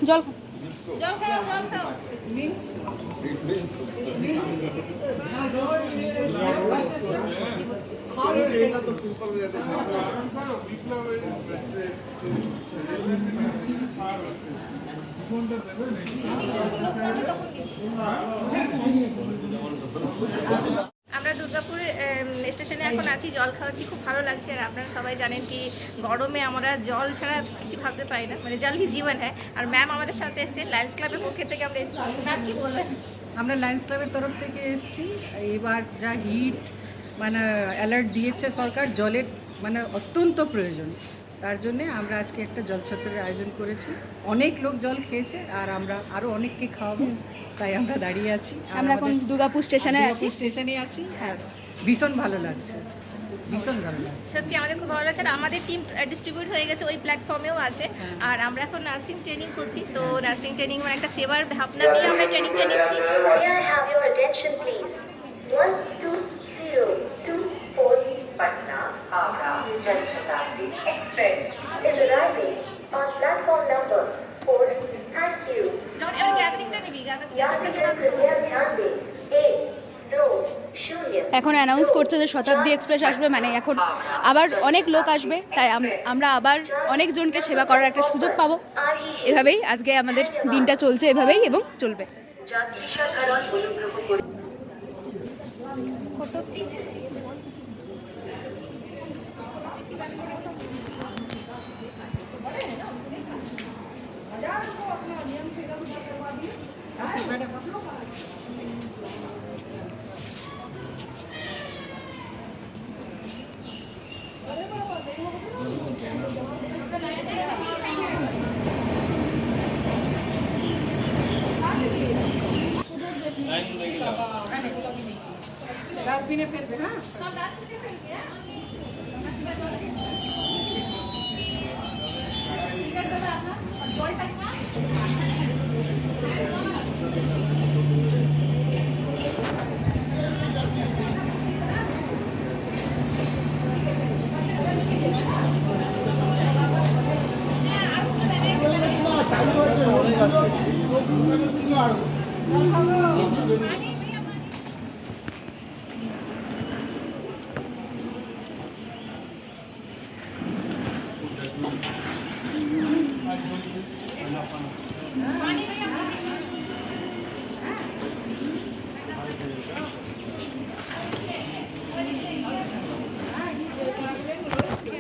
জল আমরা দুর্গাপুর স্টেশনে এখন আছি, জল খাওয়াচ্ছি, খুব ভালো লাগছে। আর আপনারা সবাই জানেন কি গরমে আমরা জল ছাড়া কিছু ভাবতে পারি না, মানে জল হি জীবন হ্যাঁ। আর ম্যাম আমাদের সাথে এসছে, লায়ন্স ক্লাবের পক্ষ থেকে আমরা এসেছি। ম্যাম কি বলবেন? আমরা লায়ন্স ক্লাবের তরফ থেকে এসেছি। এবার যা হিট মানে অ্যালার্ট দিয়েছে সরকার, জলের মানে অত্যন্ত প্রয়োজন, তার জন্যে আমরা আজকে একটা জলছত্রের আয়োজন করেছি। অনেক লোক জল খেয়েছে আর আমরা আরও অনেককে খাওয়াবো, তাই আমরা দাঁড়িয়ে আছি। আমরা এখন দুর্গাপুর স্টেশনে আছি। হ্যাঁ, ভীষণ ভালো লাগছে, ভীষণ ভালো লাগছে। সত্যি আমাদের খুব ভালো লাগছে। আর আমাদের টিম ডিস্ট্রিবিউট হয়ে গেছে, ওই প্ল্যাটফর্মেও আছে। আর আমরা এখন নার্সিং ট্রেনিং করছি, তো নার্সিং ট্রেনিং মানে একটা সেবার ভাবনা নিয়ে আমরা ট্রেনিংটা নিচ্ছি। Patna Agra Jan Shatabdi Express is arriving on platform number 4. Thank you. যখন এবার গ্যাদারিংটা নিবি, यात्री कृपया ध्यान दें। 1 2 0 এখন অ্যানাউন্স করছে যে শতাব্দী এক্সপ্রেস আসবে, মানে এখন আবার অনেক লোক আসবে, তাই আমরা আবার অনেকজনকে সেবা করার একটা সুযোগ পাবো। এভাবেই আজকে আমাদের দিনটা চলছে, এভাবেই এবং চলবে। যাত্রী সাধারণ অনুগ্রহ করে ডাস্টবিনে ফেলবে। হ্যাঁ,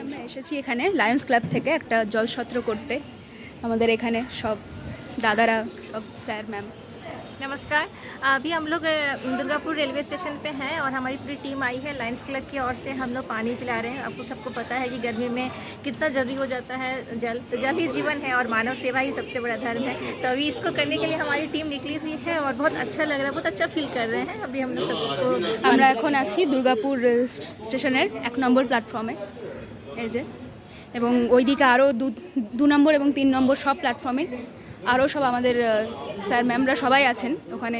আমরা এসেছি এখানে লায়ন্স ক্লাব থেকে একটা জলছত্র করতে। আমাদের এখানে সব দাদারা, সব স্যার ম্যাম। नमस्कार। अभी हम लोग दुर्गापुर रेलवे स्टेशन पे हैं और हमारी पूरी टीम आई है। लायंस क्लब की ओर से हम लोग पानी पिला रहे हैं। आपको सबको पता है कि गर्मी में कितना ज़रूरी हो जाता है जल, तो जल ही जीवन है और मानव सेवा ही सबसे बड़ा धर्म है। तो अभी इसको करने के लिए हमारी टीम निकली हुई है और बहुत अच्छा लग रहा है, बहुत अच्छा फील कर रहे हैं। अभी हम लोग सबको আমরা এখন আছি দুর্গাপুর স্টেশনের 1 নম্বর প্ল্যাটফর্মে, এই যে, এবং ওইদিকে আরও 2 নম্বর এবং 3 নম্বর সব প্ল্যাটফর্মে আরও সব আমাদের স্যার ম্যামরা সবাই আছেন ওখানে,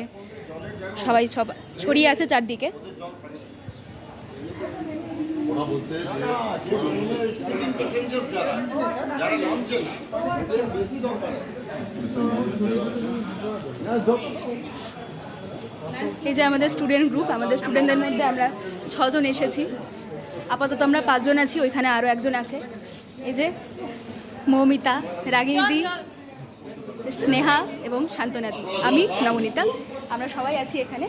সবাই সব ছড়িয়ে আছে চারদিকে। এই যে আমাদের স্টুডেন্ট গ্রুপ, আমাদের স্টুডেন্টদের মধ্যে আমরা 6 জন এসেছি, আপাতত আমরা 5 জন আছি, ওইখানে আরও একজন আছে। এই যে মৌমিতা, রাগিনীদি, স্নেহা এবং শান্তনাদি, আমি নবনীতা, আমরা সবাই আছি এখানে।